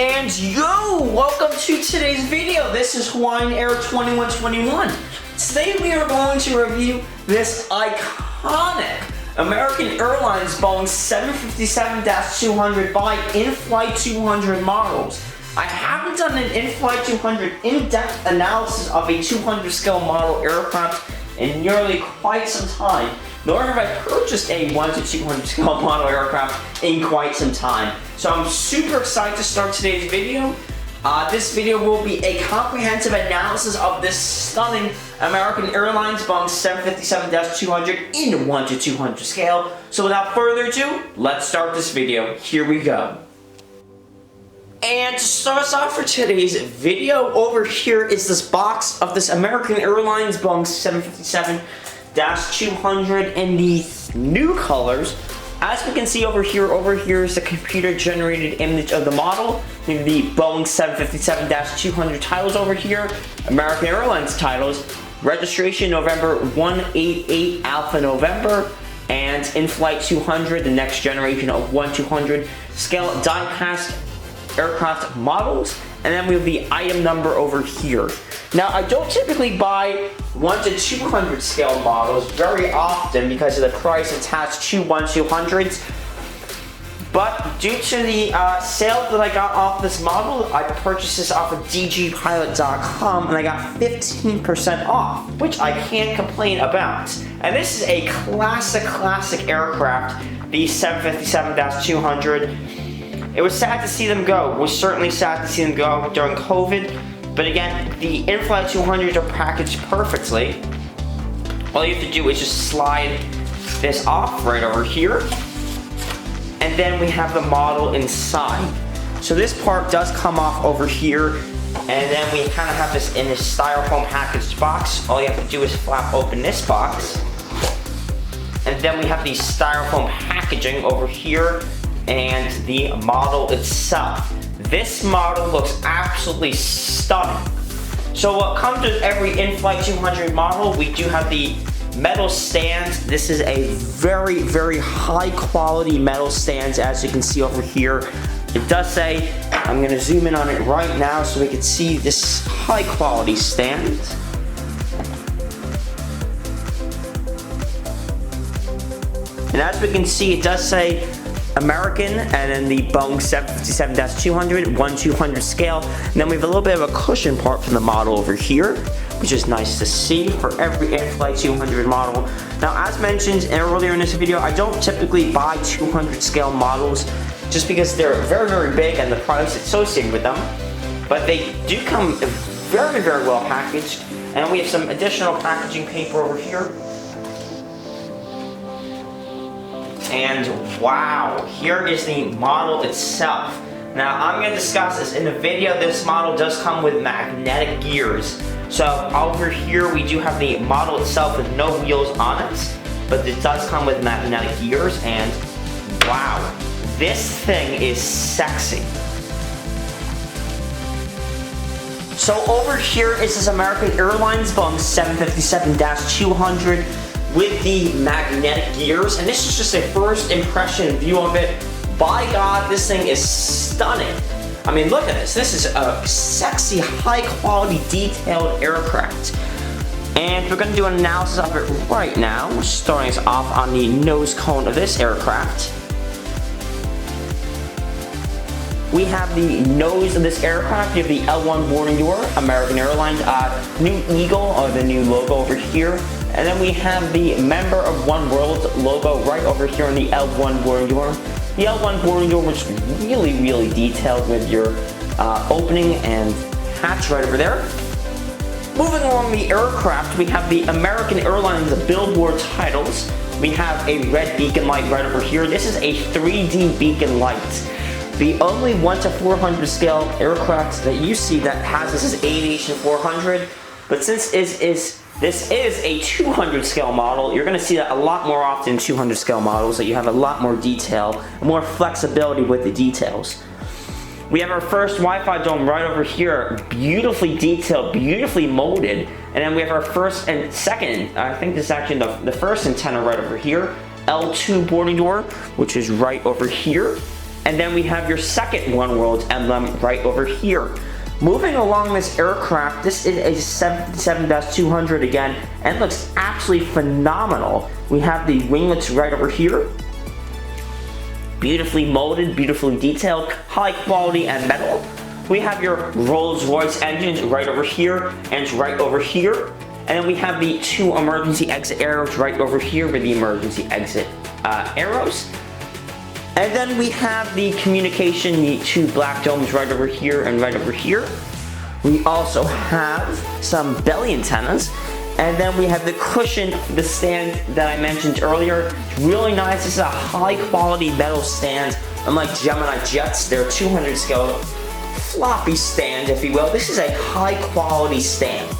And yo, welcome to today's video. This is Hawaiian Air 2121. Today we are going to review this iconic American Airlines Boeing 757-200 by Inflight200 models. I haven't done an Inflight200 in-depth analysis of a 200 scale model aircraft in nearly quite some time, nor have I purchased a 1 to 200 scale model aircraft in quite some time. So I'm super excited to start today's video. This video will be a comprehensive analysis of this stunning American Airlines Boeing 757-200 in 1 to 200 scale. So without further ado, let's start this video. Here we go. And to start us off for today's video, over here is this box of this American Airlines Boeing 757-200 in the new colors. As we can see over here is the computer-generated image of the model. The Boeing 757-200 titles over here, American Airlines titles, registration November 188 Alpha November, and Inflight200, the next generation of 1-200 scale die-cast aircraft models, and then we have the item number over here. Now, I don't typically buy 1 to 200 scale models very often because of the price attached to 1-200s, but due to the sale that I got off this model, I purchased this off of dgpilot.com and I got 15% off, which I can't complain about. And this is a classic aircraft, the 757-200. It was sad to see them go. It was certainly sad to see them go during COVID. But again, the Inflight200s are packaged perfectly. All you have to do is just slide this off right over here. And then we have the model inside. So this part does come off over here. And then we kind of have this in this styrofoam packaged box. All you have to do is flap open this box. And then we have the styrofoam packaging over here and the model itself. This model looks absolutely stunning. So what comes with every Inflight200 model, we do have the metal stands. This is a very high quality metal stands, as you can see over here. It does say, I'm gonna zoom in on it right now so we can see this high quality stand. And as we can see, it does say American, and then the Boeing 757-200, 1-200 scale. And then we have a little bit of a cushion part for the model over here, which is nice to see for every Inflight200 model. Now, as mentioned earlier in this video, I don't typically buy 200 scale models just because they're very big and the price associated with them. But they do come very well packaged. And we have some additional packaging paper over here. And wow, here is the model itself. Now, I'm going to discuss this in the video. This model does come with magnetic gears. So over here we do have the model itself with no wheels on it, but it does come with magnetic gears, and wow, this thing is sexy. So over here is this American Airlines Boeing 757-200 with the magnetic gears, and this is just a first impression view of it. By God, this thing is stunning. I mean, look at this. This is a sexy, high quality, detailed aircraft. And we're gonna do an analysis of it right now. We're starting us off on the nose cone of this aircraft. We have the nose of this aircraft. You have the L1 boarding door, American Airlines, new eagle, or the new logo over here. And then we have the Member of One World logo right over here on the L1 boarding door. The L1 boarding door was really detailed with your opening and hatch right over there. Moving along the aircraft, we have the American Airlines billboard titles. We have a red beacon light right over here. This is a 3D beacon light. The only 1 to 400 scale aircraft that you see that has this is Aviation 400, but since this is a 200 scale model, you're going to see that a lot more often in 200 scale models, that you have a lot more detail, more flexibility with the details. We have our first Wi-Fi dome right over here, beautifully detailed, beautifully molded, and then we have our first and second, I think this is actually the first antenna right over here, L2 boarding door, which is right over here. And then we have your second One World emblem right over here. Moving along this aircraft, this is a 757-200 again, and it looks absolutely phenomenal. We have the winglets right over here. Beautifully molded, beautifully detailed, high quality and metal. We have your Rolls-Royce engines right over here and right over here. And then we have the two emergency exit arrows right over here with the emergency exit arrows. And then we have the communication, the two black domes right over here and right over here. We also have some belly antennas. And then we have the cushion, the stand that I mentioned earlier. It's really nice. This is a high quality metal stand. Unlike Gemini Jets, they're 200 scale floppy stand, if you will. This is a high quality stand.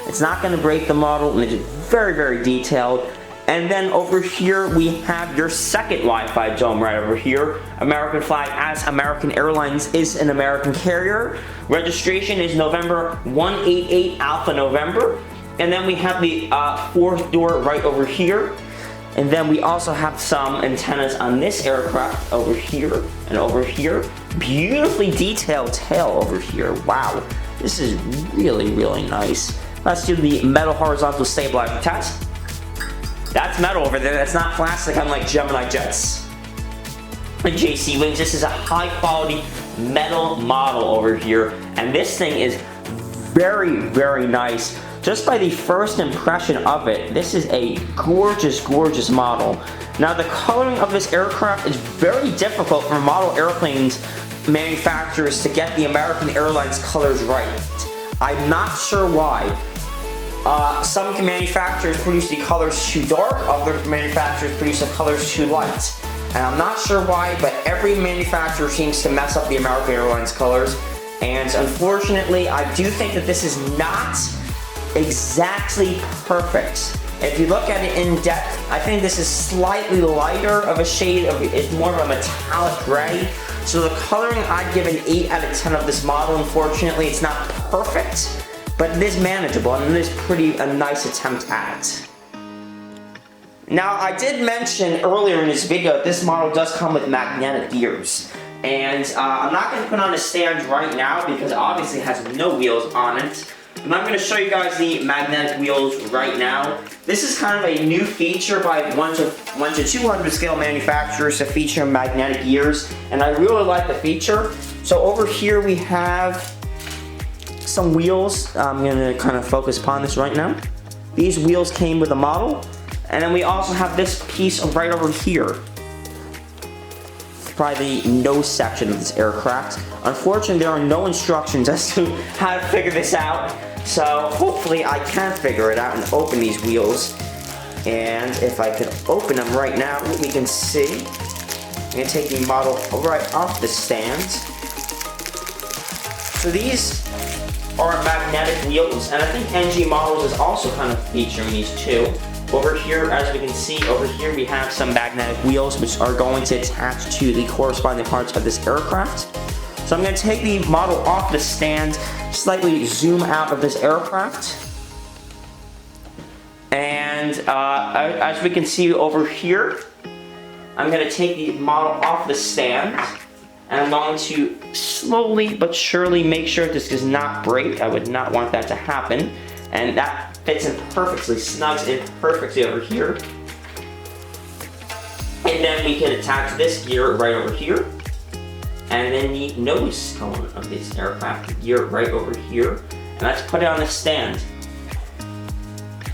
It's not going to break the model, and it's very, very detailed. And then over here, we have your second Wi-Fi dome right over here. American flag, as American Airlines is an American carrier. Registration is November 188 Alpha November. And then we have the fourth door right over here. And then we also have some antennas on this aircraft over here and over here. Beautifully detailed tail over here. Wow, this is really, really nice. Let's do the metal horizontal stabilizer test. That's metal over there. That's not plastic, unlike Gemini Jets and JC Wings. This is a high quality metal model over here. And this thing is very, very nice. Just by the first impression of it, this is a gorgeous, gorgeous model. Now the coloring of this aircraft is very difficult for model airplanes manufacturers to get the American Airlines colors right. I'm not sure why. Some manufacturers produce the colors too dark, other manufacturers produce the colors too light. And I'm not sure why, but every manufacturer seems to mess up the American Airlines colors. And unfortunately, I do think that this is not exactly perfect. If you look at it in depth, I think this is slightly lighter of a shade of, it's more of a metallic gray. So the coloring, I'd give an 8 out of 10 of this model. Unfortunately, it's not perfect, but it is manageable, and it is a nice attempt at it. Now, I did mention earlier in this video, this model does come with magnetic gears. And I'm not going to put on a stand right now because it obviously has no wheels on it. And I'm going to show you guys the magnetic wheels right now. This is kind of a new feature by 1 to 200 scale manufacturers to feature magnetic gears, and I really like the feature. So over here we have some wheels. I'm going to kind of focus upon this right now. These wheels came with a model, and then we also have this piece right over here. Probably the nose section of this aircraft. Unfortunately, there are no instructions as to how to figure this out. So hopefully I can figure it out and open these wheels. And if I could open them right now, we can see. I'm going to take the model right off the stand. So these are magnetic wheels, and I think NG Models is also kind of featuring these too. Over here, as we can see, over here we have some magnetic wheels which are going to attach to the corresponding parts of this aircraft. So I'm going to take the model off the stand, slightly zoom out of this aircraft. And as we can see over here, I'm going to take the model off the stand, and I'm going to slowly but surely make sure this does not break. I would not want that to happen. And that fits in perfectly, snugs in perfectly over here. And then we can attach this gear right over here. And then the nose cone of this aircraft gear right over here. And let's put it on the stand.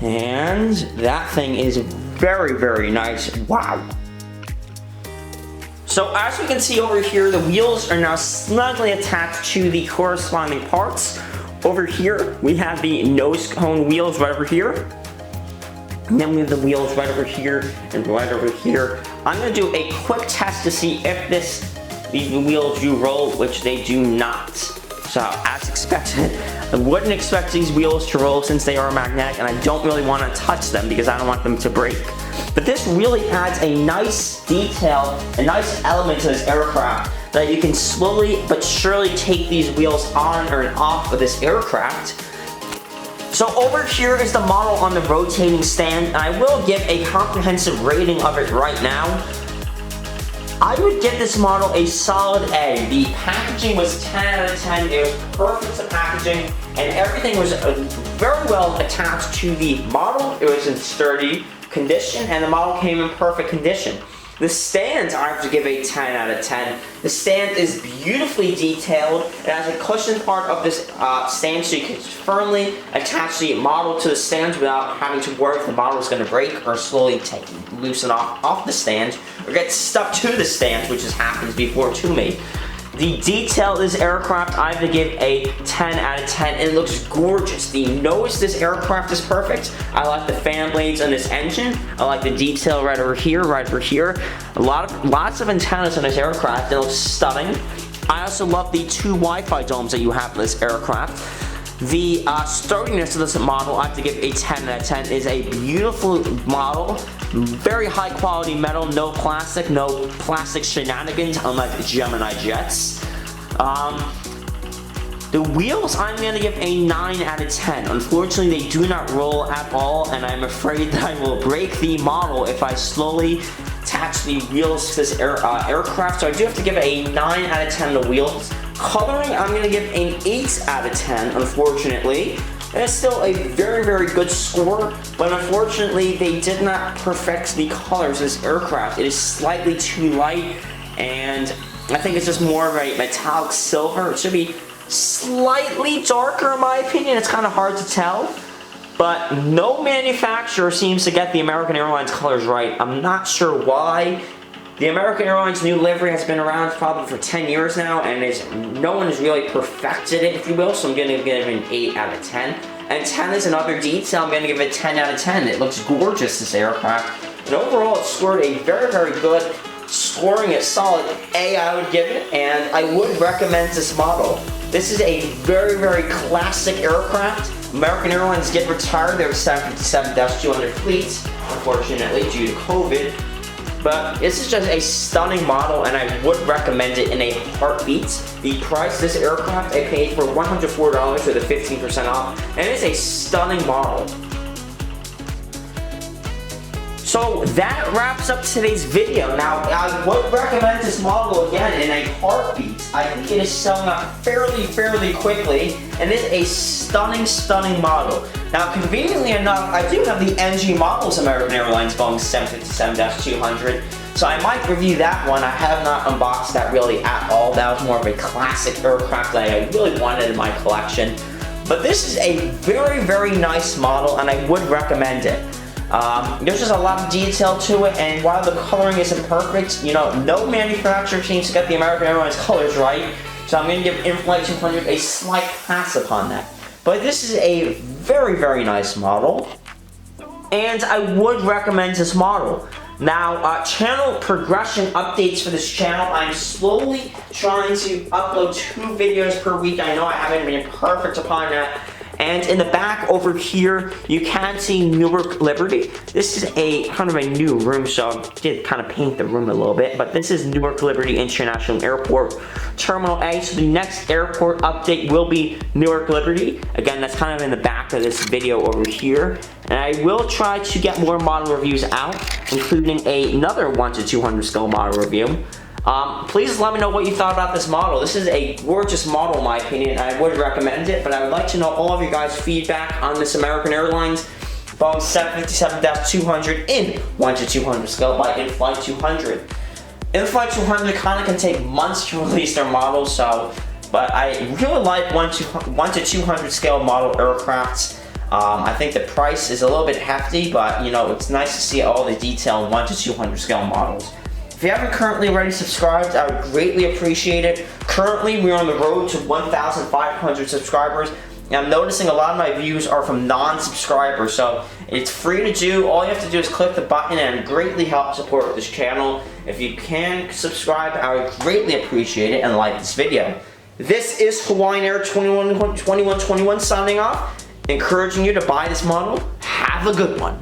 And that thing is very, very nice. Wow. So as we can see over here, the wheels are now snugly attached to the corresponding parts. Over here, we have the nose cone wheels right over here. And then we have the wheels right over here and right over here. I'm going to do a quick test to see if these wheels do roll, which they do not. So as expected, I wouldn't expect these wheels to roll since they are magnetic, and I don't really want to touch them because I don't want them to break. But this really adds a nice detail, a nice element to this aircraft, that you can slowly but surely take these wheels on or off of this aircraft. So over here is the model on the rotating stand, and I will give a comprehensive rating of it right now. I I would give this model a solid A. The packaging was 10 out of 10. It was perfect to packaging, and everything was very well attached to the model. It was in sturdy condition, and the model came in perfect condition. The stand, I have to give a 10 out of 10. The stand is beautifully detailed. It has a cushion part of this stand, so you can firmly attach the model to the stand without having to worry if the model is going to break or slowly loosen off the stand or get stuck to the stand, which has happened before to me. The detail of this aircraft, I have to give a 10 out of 10. It looks gorgeous. The nose of this aircraft is perfect. I like the fan blades on this engine. I like the detail right over here, lots of antennas on this aircraft. It looks stunning. I also love the 2 Wi-Fi domes that you have in this aircraft. The sturdiness of this model, I have to give a 10 out of 10. It is a beautiful model. Very high quality metal, no plastic shenanigans, unlike the Gemini jets. The wheels, I'm going to give a 9 out of 10. Unfortunately, they do not roll at all, and I'm afraid that I will break the model if I slowly attach the wheels to this aircraft, so I do have to give it a 9 out of 10 to the wheels. Coloring, I'm going to give an 8 out of 10, unfortunately. And it's still a very, very good score, but unfortunately, they did not perfect the colors of this aircraft. It is slightly too light, and I think it's just more of a metallic silver. It should be slightly darker, in my opinion. It's kind of hard to tell, but no manufacturer seems to get the American Airlines colors right. I'm not sure why. The American Airlines new livery has been around probably for 10 years now, and no one has really perfected it, if you will, so I'm going to give it an 8 out of 10. And 10 is another detail. I'm going to give it 10 out of 10. It looks gorgeous, this aircraft. And overall, it scored a very, very good, scoring a solid A, I would give it, and I would recommend this model. This is a very, very classic aircraft. American Airlines did retire their 757-200 fleet, unfortunately, due to COVID. But this is just a stunning model, and I would recommend it in a heartbeat. The price of this aircraft, I paid for $104 with a 15% off, and it is a stunning model. So that wraps up today's video. Now, I would recommend this model again in a heartbeat. I think it is selling out fairly quickly, and it is a stunning, stunning model. Now, conveniently enough, I do have the NG models American Airlines Boeing 757-200, so I might review that one. I have not unboxed that really at all. That was more of a classic aircraft that I really wanted in my collection. But this is a very, very nice model, and I would recommend it. There's just a lot of detail to it, and while the coloring isn't perfect, you know, no manufacturer seems to get the American Airlines colors right, so I'm going to give Inflight200 a slight pass upon that. But this is a very, very nice model, and I would recommend this model. Now, channel progression updates for this channel. I'm slowly trying to upload 2 videos per week. I know I haven't been perfect upon that. And in the back over here, you can see Newark Liberty. This is a kind of a new room, so I did kind of paint the room a little bit, but this is Newark Liberty International Airport, Terminal A. So the next airport update will be Newark Liberty. Again, that's kind of in the back of this video over here. And I will try to get more model reviews out, including another 1 to 200 scale model review. Please let me know what you thought about this model. This is a gorgeous model in my opinion. I would recommend it, but I would like to know all of you guys' feedback on this American Airlines Boeing 757-200 in 1 to 200 scale by Inflight200. Inflight200 kind of can take months to release their models, but I really like 1 to 200 scale model aircrafts. I think the price is a little bit hefty, but you know, it's nice to see all the detail in 1 to 200 scale models. If you haven't currently already subscribed, I would greatly appreciate it. Currently, we're on the road to 1,500 subscribers, and I'm noticing a lot of my views are from non-subscribers, so it's free to do. All you have to do is click the button and greatly help support this channel. If you can subscribe, I would greatly appreciate it, and like this video. This is Hawaiian Air 2121 signing off, encouraging you to buy this model. Have a good one.